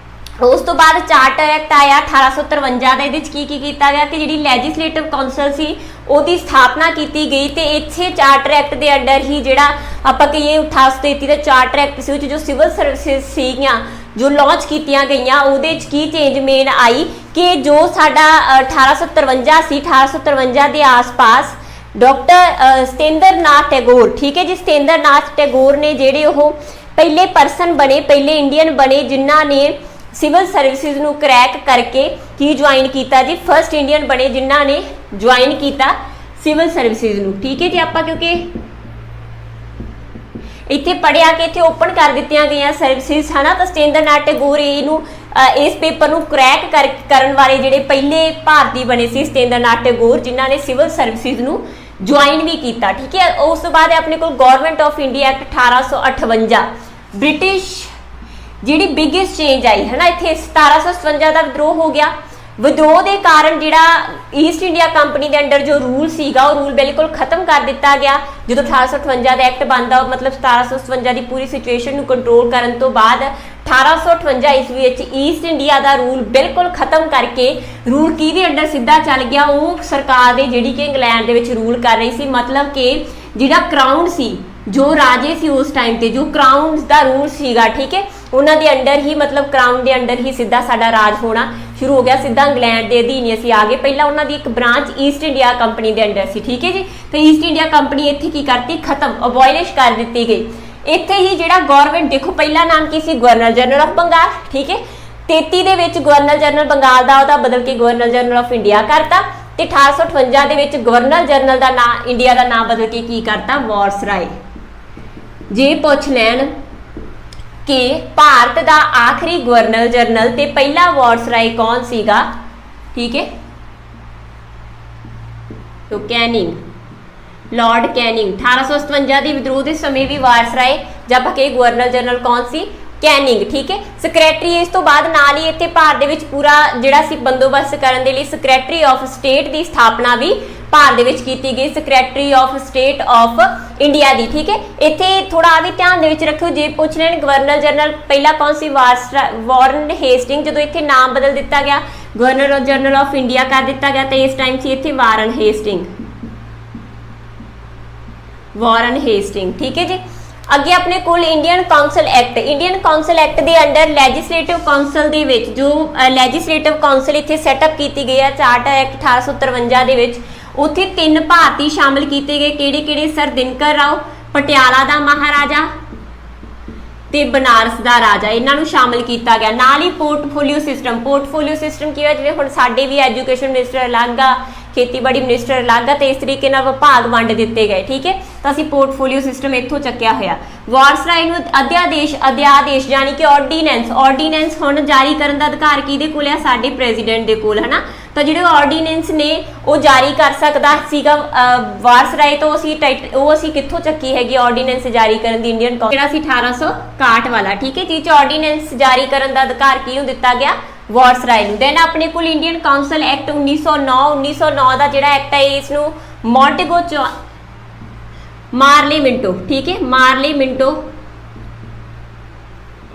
ਉਸ ਤੋਂ ਬਾਅਦ ਚਾਰਟਰ ਐਕਟ ਆਇਆ 1853 ਦਾ। ਇਹਦੇ ਵਿੱਚ ਕੀ ਕੀਤਾ ਗਿਆ ਕਿ ਜਿਹੜੀ ਲੈਜਿਸਲੇਟਿਵ ਕਾਉਂਸਲ ਸੀ ਉਹਦੀ ਸਥਾਪਨਾ ਕੀਤੀ ਗਈ। ਤੇ ਇੱਥੇ ਚਾਰਟਰ ਐਕਟ ਦੇ ਅੰਡਰ ਹੀ ਜਿਹੜਾ ਆਪਾਂ ਕਹੀਏ 1833 ਦਾ ਚਾਰਟਰ ਐਕਟ ਸੀ, ਉਹ 'ਚ ਜੋ ਸਿਵਲ ਸਰਵਿਸਿਜ਼ ਸੀਗੀਆਂ ਜੋ ਲਾਂਚ ਕੀਤੀਆਂ ਗਈਆਂ, ਉਹਦੇ 'ਚ ਕੀ ਚੇਂਜ ਮੇਨ ਆਈ ਕਿ ਜੋ ਸਾਡਾ 1853 ਸੀ, 1853 ਦੇ ਆਸ-ਪਾਸ ਡਾਕਟਰ ਸਤੇਂਦਰ ਨਾਥ ਟੈਗੋਰ, ਠੀਕ ਹੈ ਜੀ, ਸਤੇਂਦਰ ਨਾਥ ਟੈਗੋਰ ਨੇ ਜਿਹੜੇ ਉਹ ਪਹਿਲੇ ਪਰਸਨ ਬਣੇ, ਪਹਿਲੇ ਇੰਡੀਅਨ ਬਣੇ ਜਿਨ੍ਹਾਂ ਨੇ ਸਿਵਲ ਸਰਵਿਸਿਜ਼ ਨੂੰ ਕਰੈਕ ਕਰਕੇ ਕੀ ਜੁਆਇਨ ਕੀਤਾ ਜੀ? ਫਰਸਟ ਇੰਡੀਅਨ ਬਣੇ ਜਿਨ੍ਹਾਂ ਨੇ ਜੁਆਇਨ ਕੀਤਾ ਸਿਵਲ ਸਰਵਿਸਿਜ਼ ਨੂੰ, ਠੀਕ ਹੈ ਜੀ। ਆਪਾਂ ਕਿਉਂਕਿ ਇੱਥੇ ਪੜਿਆ ਕਿ ਇੱਥੇ ਓਪਨ ਕਰ ਦਿੱਤੀਆਂ ਗਈਆਂ ਸਰਵਿਸਿਜ਼ ਹਨਾ, ਤਾਂ ਸਤੇਂਦਰ ਨਾਥ ਟੈਗੋਰ ਇਹਨੂੰ ਇਸ ਪੇਪਰ ਨੂੰ ਕਰੈਕ ਕਰਨ ਵਾਲੇ ਜਿਹੜੇ ਪਹਿਲੇ ਭਾਰਤੀ ਬਣੇ ਸੀ ਸਤੇਂਦਰ ਨਾਥ ਟੈਗੋਰ, ਜਿਨ੍ਹਾਂ ਨੇ ਸਿਵਲ ਸਰਵਿਸਿਜ਼ ਨੂੰ ਜੁਆਇਨ ਵੀ ਕੀਤਾ, ਠੀਕ ਹੈ। ਉਸ ਤੋਂ ਬਾਅਦ ਆਪਣੇ ਕੋਲ government of India act 1858, British ਜਿਹੜੀ ਬਿਗੇਸਟ ਚੇਂਜ ਆਈ ਹੈ ਨਾ, ਇੱਥੇ 1757 ਦਾ ਵਿਦਰੋਹ ਹੋ ਗਿਆ। ਵਿਦਰੋਹ ਦੇ ਕਾਰਨ ਜਿਹੜਾ ਈਸਟ ਇੰਡੀਆ ਕੰਪਨੀ ਦੇ ਅੰਡਰ ਜੋ ਰੂਲ ਸੀਗਾ ਉਹ ਰੂਲ ਬਿਲਕੁਲ ਖਤਮ ਕਰ ਦਿੱਤਾ ਗਿਆ। ਜਦੋਂ 1858 ਦਾ ਐਕਟ ਬਣਦਾ, ਮਤਲਬ 1757 ਦੀ ਪੂਰੀ ਸਿਚੁਏਸ਼ਨ ਨੂੰ ਕੰਟਰੋਲ ਕਰਨ ਤੋਂ ਬਾਅਦ 1858 ਈਸਵੀ ਵਿੱਚ ਈਸਟ ਇੰਡੀਆ ਦਾ ਰੂਲ ਬਿਲਕੁਲ ਖਤਮ ਕਰਕੇ ਰੂਲ ਕਿਹਦੇ ਅੰਡਰ ਸਿੱਧਾ ਚੱਲ ਗਿਆ? ਉਹ ਸਰਕਾਰ ਦੇ ਜਿਹੜੀ ਕਿ ਇੰਗਲੈਂਡ ਦੇ ਵਿੱਚ ਰੂਲ ਕਰ ਰਹੀ ਸੀ। ਮਤਲਬ ਕਿ ਜਿਹੜਾ ਕਰਾਊਨ ਸੀ, ਜੋ ਰਾਜੇ ਸੀ ਉਸ ਟਾਈਮ ਤੇ, ਜੋ ਕਰਾਊਨ ਦਾ ਰੂਲ ਸੀਗਾ, ਠੀਕ ਹੈ, ਉਹਨਾਂ ਦੇ ਅੰਡਰ ਹੀ ਮਤਲਬ ਕਰਾਊਨ ਦੇ ਅੰਡਰ ਹੀ ਸਿੱਧਾ ਸਾਡਾ ਰਾਜ ਹੋਣਾ ਸ਼ੁਰੂ ਹੋ ਗਿਆ। ਸਿੱਧਾ ਇੰਗਲੈਂਡ ਦੇ ਅਧੀਨ ਹੀ ਅਸੀਂ ਆ ਗਏ। ਪਹਿਲਾਂ ਉਹਨਾਂ ਦੀ ਇੱਕ ਬ੍ਰਾਂਚ ਈਸਟ ਇੰਡੀਆ ਕੰਪਨੀ ਦੇ ਅੰਡਰ ਸੀ, ਠੀਕ ਹੈ ਜੀ। ਤੇ ਈਸਟ ਇੰਡੀਆ ਕੰਪਨੀ ਇੱਥੇ ਕੀ ਕਰਤੀ? ਖਤਮ, ਅਬੋਲਿਸ਼ ਕਰ ਦਿੱਤੀ ਗਈ। ਇੱਥੇ ਹੀ ਜਿਹੜਾ ਗਵਰਨਮੈਂਟ, ਦੇਖੋ ਪਹਿਲਾ ਨਾਮ ਕੀ ਸੀ? ਗਵਰਨਰ ਜਨਰਲ ਆਫ ਬੰਗਾਲ, ਠੀਕ ਹੈ। 33 ਦੇ ਵਿੱਚ ਗਵਰਨਰ ਜਨਰਲ ਬੰਗਾਲ ਦਾ ਉਹਦਾ ਬਦਲ ਕੇ ਗਵਰਨਰ ਜਨਰਲ ਆਫ ਇੰਡੀਆ ਕਰਤਾ। ਤੇ 1858 ਦੇ ਵਿੱਚ ਗਵਰਨਰ ਜਨਰਲ ਦਾ ਨਾਮ, ਇੰਡੀਆ ਦਾ ਨਾਮ ਬਦਲ ਕੇ ਕੀ ਕਰਤਾ? ਵਾਇਸਰਾਏ। ਜੇ ਪੁੱਛ ਲੈਣ ਕਿ ਭਾਰਤ ਦਾ ਆਖਰੀ ਗਵਰਨਰ ਜਨਰਲ ਤੇ ਪਹਿਲਾ ਵਾਇਸਰਾਏ ਕੌਣ ਸੀਗਾ, ਠੀਕ ਹੈ, तो कैनिंग, लॉर्ड कैनिंग 1857 ਦੇ ਵਿਦਰੋਹ ਦੇ ਸਮੇਂ ਵੀ ਵਾਇਸਰਾਏ ਜਦ ਕਿ ਗਵਰਨਰ ਜਨਰਲ ਕੌਣ ਸੀ? ਕੈਨਿੰਗ, ਠੀਕ ਹੈ। ਸੈਕਟਰੀ ਇਸ ਤੋਂ ਬਾਅਦ ਨਾਲ ਹੀ ਇੱਥੇ ਭਾਰਤ ਦੇ ਵਿੱਚ ਪੂਰਾ ਜਿਹੜਾ ਸੀ ਬੰਦੋਬਸਤ ਕਰਨ ਦੇ ਲਈ ਸੈਕਟਰੀ ਆਫ ਸਟੇਟ ਦੀ ਸਥਾਪਨਾ ਵੀ ਭਾਰਤ ਦੇ ਵਿੱਚ ਕੀਤੀ ਗਈ secretary of state of India ਦੀ। ਠੀਕ ਹੈ, ਇੱਥੇ ਥੋੜਾ ਆ ਵੀ ਧਿਆਨ ਦੇ ਵਿੱਚ ਰੱਖਿਓ, ਜੇ ਪੁੱਛ ਲੈਣ ਗਵਰਨਰ ਜਨਰਲ ਪਹਿਲਾ ਕੌਣ ਸੀ, ਵਾਰਨ ਹੇਸਟਿੰਗ। ਜਦੋਂ ਇੱਥੇ ਨਾਮ ਬਦਲ ਦਿੱਤਾ ਗਿਆ, ਗਵਰਨਰ ਜਨਰਲ ਆਫ ਇੰਡੀਆ ਕਰ ਦਿੱਤਾ ਗਿਆ, ਤੇ ਇਸ ਟਾਈਮ ਸੀ ਇੱਥੇ ਵਾਰਨ ਹੇਸਟਿੰਗ, ਵਾਰਨ ਹੇਸਟਿੰਗ। ਠੀਕ ਹੈ ਜੀ, ਅੱਗੇ ਆਪਣੇ ਕੋਲ Indian council act. Indian council act ਦੇ ਅੰਡਰ ਲੈਜਿਸਲੇਟਿਵ ਕਾਉਂਸਲ ਦੇ ਵਿੱਚ ਜੋ ਲੈਜਿਸਲੇਟਿਵ ਕਾਉਂਸਲ ਇੱਥੇ ਸੈਟਅਪ ਕੀਤੀ ਗਈ ਹੈ ਚਾਰਟਰ ਐਕਟ 1853 ਦੇ ਵਿੱਚ, ਉੱਥੇ 3 ਭਾਰਤੀ ਸ਼ਾਮਲ ਕੀਤੇ ਗਏ। ਕਿਹੜੇ ਸਰ ਦਿਨਕਰ ਰਾਓ, ਪਟਿਆਲਾ ਦਾ ਮਹਾਰਾਜਾ ਤੇ ਬਨਾਰਸ ਦਾ ਰਾਜਾ, ਇਹਨਾਂ ਨੂੰ ਸ਼ਾਮਲ ਕੀਤਾ ਗਿਆ। ਨਾਲ ਹੀ ਪੋਰਟਫੋਲੀਓ ਸਿਸਟਮ। ਪੋਰਟਫੋਲੀਓ ਸਿਸਟਮ ਕੀ ਹੈ, ਜਿਵੇਂ ਹੁਣ ਸਾਡੇ ਵੀ ਐਜੂਕੇਸ਼ਨ ਮਿਨਿਸਟਰ ਅਲੱਗ ਆ, ਖੇਤੀਬਾੜੀ ਮਿਨਿਸਟਰ ਅਲੱਗ ਆ, ਤੇ ਇਸ ਤਰੀਕੇ ਨਾਲ ਵਿਭਾਗ ਵੰਡ ਦਿੱਤੇ ਗਏ। ਠੀਕ ਹੈ, ਤਾਂ ਅਸੀਂ ਪੋਰਟਫੋਲੀਓ ਸਿਸਟਮ ਇੱਥੋਂ ਚੱਕਿਆ ਹੋਇਆ। ਵਾਇਸਰਾਏ ਨੂੰ ਅਧਿਆਦੇਸ਼ ਯਾਨੀ ਕਿ ਆਰਡੀਨੈਂਸ ਹੁਣ ਜਾਰੀ ਕਰਨ ਦਾ ਅਧਿਕਾਰ ਕਿਹਦੇ ਕੋਲ ਆ, ਸਾਡੇ ਪ੍ਰੈਜ਼ੀਡੈਂਟ ਦੇ ਕੋਲ, ਹਨਾ। ਤਾਂ ਜਿਹੜੇ ਆਰਡੀਨੈਂਸ ਨੇ ਉਹ ਜਾਰੀ ਕਰ ਸਕਦਾ ਸੀਗਾ ਵਾਇਸਰਾਏ ਤੋਂ। ਅਸੀਂ ਕਿੱਥੋਂ ਚੱਕੀ ਹੈਗੀ ਆਰਡੀਨੈਂਸ ਜਾਰੀ ਕਰਨ ਦੀ, ਇੰਡੀਅਨ ਜਿਹੜਾ ਸੀ 1861 ਵਾਲਾ। ਠੀਕ ਹੈ ਜੀ, ਚ ਆਰਡੀਨੈਂਸ ਜਾਰੀ ਕਰਨ ਦਾ ਅਧਿਕਾਰ ਕਿਹਨੂੰ ਦਿੱਤਾ ਗਿਆ, ਵਾਇਸਰਾਏ ਨੂੰ। ਦੈਨ ਆਪਣੇ ਕੋਲ ਇੰਡੀਅਨ ਕਾਉਂਸਲ ਐਕਟ 1909 ਦਾ ਜਿਹੜਾ ਐਕਟ ਹੈ, ਇਸ ਨੂੰ ਮੌਂਟੇਗੋ ਮਾਰਲੇ-ਮਿੰਟੋ, ਠੀਕ ਹੈ, ਮਾਰਲੇ-ਮਿੰਟੋ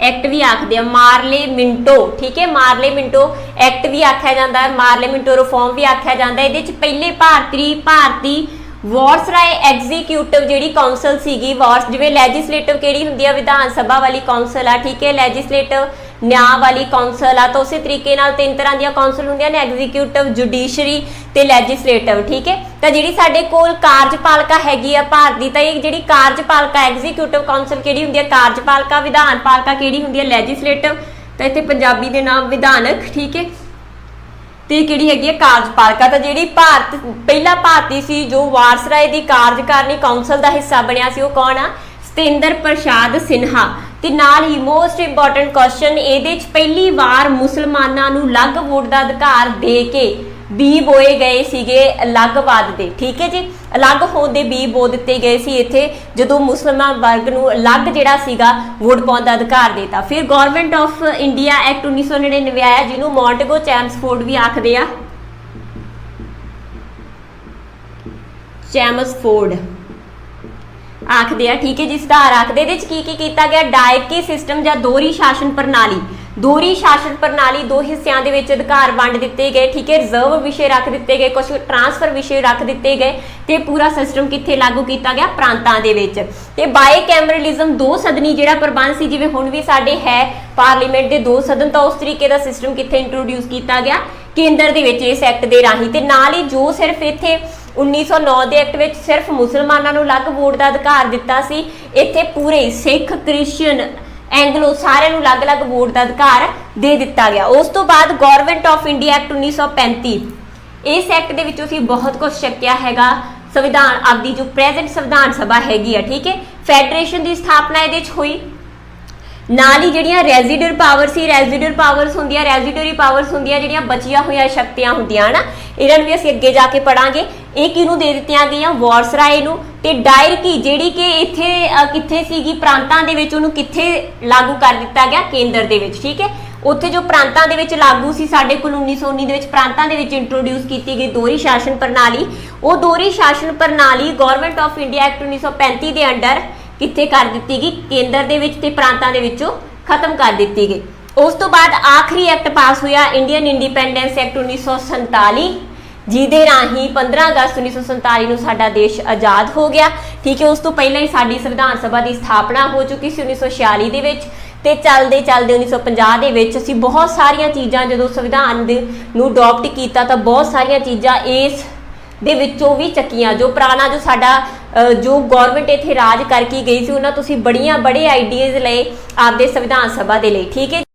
ਐਕਟ ਵੀ ਆਖਦੇ ਆ, ਮਾਰਲੇ-ਮਿੰਟੋ। ਠੀਕ ਹੈ, ਮਾਰਲੇ-ਮਿੰਟੋ ਐਕਟ ਵੀ ਆਖਿਆ ਜਾਂਦਾ ਹੈ, ਮਾਰਲੇ-ਮਿੰਟੋ ਰਿਫਾਰਮ ਵੀ ਆਖਿਆ ਜਾਂਦਾ। ਇਹਦੇ ਚ ਪਹਿਲੇ ਭਾਰਤੀ ਵਾਇਸਰਾਏ ਐਗਜ਼ੀਕਿਊਟਿਵ ਜਿਹੜੀ ਕਾਉਂਸਲ ਸੀਗੀ, ਜਿਵੇਂ ਲੈਜਿਸਲੇਟਿਵ ਕਿਹੜੀ ਹੁੰਦੀ ਆ, ਵਿਧਾਨ ਸਭਾ ਵਾਲੀ ਕਾਉਂਸਲ ਆ। ਠੀਕ ਹੈ, ਲੈਜਿਸਲੇਟਿਵ ਨਿਆਂ ਵਾਲੀ ਕਾਉਂਸਲ ਆ। ਤਾਂ ਉਸੇ ਤਰੀਕੇ ਨਾਲ 3 ਤਰ੍ਹਾਂ ਦੀਆਂ ਕਾਉਂਸਲ ਹੁੰਦੀਆਂ ਨੇ, ਐਗਜ਼ੀਕਿਊਟਿਵ, ਜੁਡੀਸ਼ਰੀ ਤੇ ਲੈਜਿਸਲੇਟਿਵ। ਠੀਕ ਹੈ, ਤਾਂ ਜਿਹੜੀ ਸਾਡੇ ਕੋਲ ਕਾਰਜਪਾਲਿਕਾ ਹੈਗੀ ਆ ਭਾਰਤ ਦੀ, ਤਾਂ ਇਹ ਜਿਹੜੀ ਕਾਰਜਪਾਲਿਕਾ ਐਗਜ਼ੀਕਿਊਟਿਵ ਕਾਉਂਸਲ ਕਿਹੜੀ ਹੁੰਦੀ ਹੈ, ਕਾਰਜਪਾਲਿਕਾ। ਵਿਧਾਨ ਪਾਲਿਕਾ ਕਿਹੜੀ ਹੁੰਦੀ ਹੈ, ਲੈਜਿਸਲੇਟਿਵ। ਤਾਂ ਇੱਥੇ ਪੰਜਾਬੀ ਦੇ ਨਾਮ ਵਿਧਾਨਕ। ਠੀਕ ਹੈ, ਤੇ ਕਿਹੜੀ ਹੈਗੀ ਹੈ, ਕਾਰਜਪਾਲਿਕਾ। ਤਾਂ ਜਿਹੜੀ ਪਹਿਲਾ ਭਾਰਤੀ ਸੀ ਜੋ ਵਾਇਸਰਾਏ ਦੀ ਕਾਰਜਕਾਰਨੀ ਕਾਉਂਸਲ ਦਾ ਹਿੱਸਾ ਬਣਿਆ ਸੀ, ਉਹ ਕੌਣ ਆ, ਸਤਿੰਦਰ ਪ੍ਰਸਾਦ ਸਿਨਹਾ। ਤੇ ਨਾਲ ਹੀ ਮੋਸਟ ਇੰਪੋਰਟੈਂਟ ਕੁਐਸਚਨ, ਇਹਦੇ ਚ ਪਹਿਲੀ ਵਾਰ ਮੁਸਲਮਾਨਾਂ ਨੂੰ ਅਲੱਗ ਵੋਟ ਦਾ ਅਧਿਕਾਰ ਦੇ ਕੇ ਬੀ ਬੋਏ ਗਏ ਸੀਗੇ ਅਲੱਗਵਾਦ ਦੇ। ਠੀਕ ਹੈ ਜੀ, ਅਲੱਗ ਹੋਣ ਦੇ ਬੀ ਬੋ ਦਿੱਤੇ ਗਏ ਸੀ ਇੱਥੇ, ਜਦੋਂ ਮੁਸਲਮਾਨ ਵਰਗ ਨੂੰ ਅਲੱਗ ਜਿਹੜਾ ਸੀਗਾ ਵੋਟ ਪਾਉਣ ਦਾ ਅਧਿਕਾਰ ਦੇਤਾ। ਫਿਰ ਗਵਰਨਮੈਂਟ ਆਫ ਇੰਡੀਆ ਐਕਟ 1999 ਆਇਆ, ਜਿਹਨੂੰ ਮੌਂਟੇਗੋ ਚੈਮਸਫੋਰਡ ਵੀ ਆਖਦੇ ਆ, ਚੈਮਸਫੋਰਡ ਆਖਦੇ ਆ। ਠੀਕ ਹੈ ਜੀ, ਸੁਧਾਰ ਆਖਦੇ। ਇਹਦੇ ਚ ਕੀ ਕੀਤਾ ਗਿਆ, ਡਾਇਕੀ ਸਿਸਟਮ ਜਾਂ ਦੋਹਰੀ ਸ਼ਾਸਨ ਪ੍ਰਣਾਲੀ। ਦੋਹਰੀ ਸ਼ਾਸਨ ਪ੍ਰਣਾਲੀ, 2 ਹਿੱਸਿਆਂ ਦੇ ਵਿੱਚ ਅਧਿਕਾਰ ਵੰਡ ਦਿੱਤੇ ਗਏ। ਠੀਕ ਹੈ, ਰਿਜ਼ਰਵ ਵਿਸ਼ੇ ਰੱਖ ਦਿੱਤੇ ਗਏ, ਕੁਝ ਟ੍ਰਾਂਸਫਰ ਵਿਸ਼ੇ ਰੱਖ ਦਿੱਤੇ ਗਏ, ਤੇ ਪੂਰਾ ਸਿਸਟਮ ਕਿੱਥੇ ਲਾਗੂ ਕੀਤਾ ਗਿਆ, ਪ੍ਰਾਂਤਾਂ ਦੇ ਵਿੱਚ। ਤੇ ਬਾਈ ਕੈਮਰਲਿਜ਼ਮ, 2 ਸਦਨੀ ਜਿਹੜਾ ਪ੍ਰਬੰਧ ਸੀ, ਜਿਵੇਂ ਹੁਣ ਵੀ ਸਾਡੇ ਹੈ ਪਾਰਲੀਮੈਂਟ ਦੇ 2 ਸਦਨ, ਤਾਂ ਉਸ ਤਰੀਕੇ ਦਾ ਸਿਸਟਮ ਕਿੱਥੇ ਇੰਟਰੋਡਿਊਸ ਕੀਤਾ ਗਿਆ, ਕੇਂਦਰ ਦੇ ਵਿੱਚ, ਇਸ ਐਕਟ ਦੇ ਰਾਹੀਂ। ਤੇ ਨਾਲ ਹੀ ਜੋ ਸਿਰਫ ਇੱਥੇ 1909 ਦੇ ਐਕਟ ਵਿੱਚ ਸਿਰਫ ਮੁਸਲਮਾਨਾਂ ਨੂੰ ਅਲੱਗ ਵੋਟ ਦਾ ਅਧਿਕਾਰ ਦਿੱਤਾ ਸੀ, ਇੱਥੇ ਪੂਰੇ ਸਿੱਖ, ਕ੍ਰਿਸਚੀਅਨ, ਐਂਗਲੋ ਸਾਰਿਆਂ ਨੂੰ ਅਲੱਗ-ਅਲੱਗ ਵੋਟ ਦਾ ਅਧਿਕਾਰ ਦੇ ਦਿੱਤਾ ਗਿਆ। ਉਸ ਤੋਂ ਬਾਅਦ ਗਵਰਨਮੈਂਟ ਆਫ ਇੰਡੀਆ ਐਕਟ 1935, ਇਸ ਐਕਟ ਦੇ ਵਿੱਚੋਂ ਅਸੀਂ ਬਹੁਤ ਕੁਝ ਚੱਕਿਆ ਹੈਗਾ। ਸੰਵਿਧਾਨ ਆਪਦੀ ਜੋ ਪ੍ਰੈਜ਼ੈਂਟ ਸੰਵਿਧਾਨ ਸਭਾ ਹੈਗੀ ਆ, ਠੀਕ ਹੈ, ਫੈਡਰੇਸ਼ਨ ਦੀ ਸਥਾਪਨਾ ਇਹਦੇ 'ਚ ਹੋਈ। ਨਾਲ ਹੀ ਜਿਹੜੀਆਂ ਰੈਜ਼ੀਡਰ ਪਾਵਰ ਸੀ, ਰੈਜ਼ੀਡਰੀ ਪਾਵਰਸ ਹੁੰਦੀਆਂ ਜਿਹੜੀਆਂ ਬਚੀਆਂ ਹੋਈਆਂ ਸ਼ਕਤੀਆਂ ਹੁੰਦੀਆਂ ਹਨਾ, ਇਹਨਾਂ ਨੂੰ ਵੀ ਅਸੀਂ ਅੱਗੇ ਜਾ ਕੇ ਪੜਾਂਗੇ। ਇਹ ਕਿਹਨੂੰ ਦੇ ਦਿੱਤੀਆਂ ਗਈਆਂ, ਵਾਇਸਰਾਏ ਨੂੰ। ਤੇ ਡਾਇਰਕੀ ਜਿਹੜੀ ਕਿ ਇੱਥੇ ਕਿੱਥੇ ਸੀਗੀ, ਪ੍ਰਾਂਤਾਂ ਦੇ ਵਿੱਚ, ਉਹਨੂੰ ਕਿੱਥੇ ਲਾਗੂ ਕਰ ਦਿੱਤਾ ਗਿਆ, ਕੇਂਦਰ ਦੇ ਵਿੱਚ। ਠੀਕ ਹੈ, ਉੱਥੇ ਜੋ ਪ੍ਰਾਂਤਾਂ ਦੇ ਵਿੱਚ ਲਾਗੂ ਸੀ, ਸਾਡੇ ਕੋਲ 1919 ਦੇ ਵਿੱਚ ਪ੍ਰਾਂਤਾਂ ਦੇ ਵਿੱਚ ਇੰਟਰੋਡਿਊਸ ਕੀਤੀ ਗਈ ਦੋਹਰੀ ਸ਼ਾਸਨ ਪ੍ਰਣਾਲੀ। ਉਹ ਦੋਹਰੀ ਸ਼ਾਸਨ ਪ੍ਰਣਾਲੀ ਗਵਰਨਮੈਂਟ ਆਫ ਇੰਡੀਆ ਐਕਟ 1935 ਦੇ ਅੰਡਰ ਕਿੱਥੇ ਕਰ ਦਿੱਤੀ ਗਈ, ਕੇਂਦਰ ਦੇ ਵਿੱਚ ਤੇ ਪ੍ਰਾਂਤਾਂ ਦੇ ਵਿੱਚੋਂ ਖਤਮ ਕਰ ਦਿੱਤੀ ਗਈ। ਉਸ ਤੋਂ ਬਾਅਦ ਆਖਰੀ ਐਕਟ ਪਾਸ ਹੋਇਆ ਇੰਡੀਅਨ ਇੰਡੀਪੈਂਡੈਂਸ ਐਕਟ 1947, ਜਿਹਦੇ ਰਾਹੀਂ 15 ਅਗਸਤ 1947 ਨੂੰ ਸਾਡਾ ਦੇਸ਼ ਆਜ਼ਾਦ ਹੋ ਗਿਆ। ਠੀਕ ਹੈ, ਉਸ ਤੋਂ ਪਹਿਲਾਂ ਹੀ ਸਾਡੀ ਸੰਵਿਧਾਨ ਸਭਾ ਦੀ ਸਥਾਪਨਾ ਹੋ ਚੁੱਕੀ ਸੀ 1946 ਦੇ ਵਿੱਚ, ਤੇ ਚੱਲਦੇ 1950 ਦੇ ਵਿੱਚ ਅਸੀਂ ਬਹੁਤ ਸਾਰੀਆਂ ਚੀਜ਼ਾਂ, ਜਦੋਂ ਸੰਵਿਧਾਨ ਨੂੰ ਅਡਾਪਟ ਕੀਤਾ ਤਾਂ ਬਹੁਤ ਸਾਰੀਆਂ ਚੀਜ਼ਾਂ ਇਸ ਦੇ ਵਿੱਚੋਂ ਵੀ ਚੱਕੀਆਂ। ਜੋ ਪੁਰਾਣਾ ਜੋ ਸਾਡਾ ਜੋ ਗਵਰਨਮੈਂਟ ਇੱਥੇ ਰਾਜ ਕਰਕੇ ਗਈ ਸੀ, ਉਹਨਾਂ ਤੋਂ ਅਸੀਂ ਬੜੇ ਆਈਡੀਆਜ਼ ਲਏ ਆਪਦੇ ਸੰਵਿਧਾਨ ਸਭਾ ਦੇ ਲਈ। ਠੀਕ ਹੈ।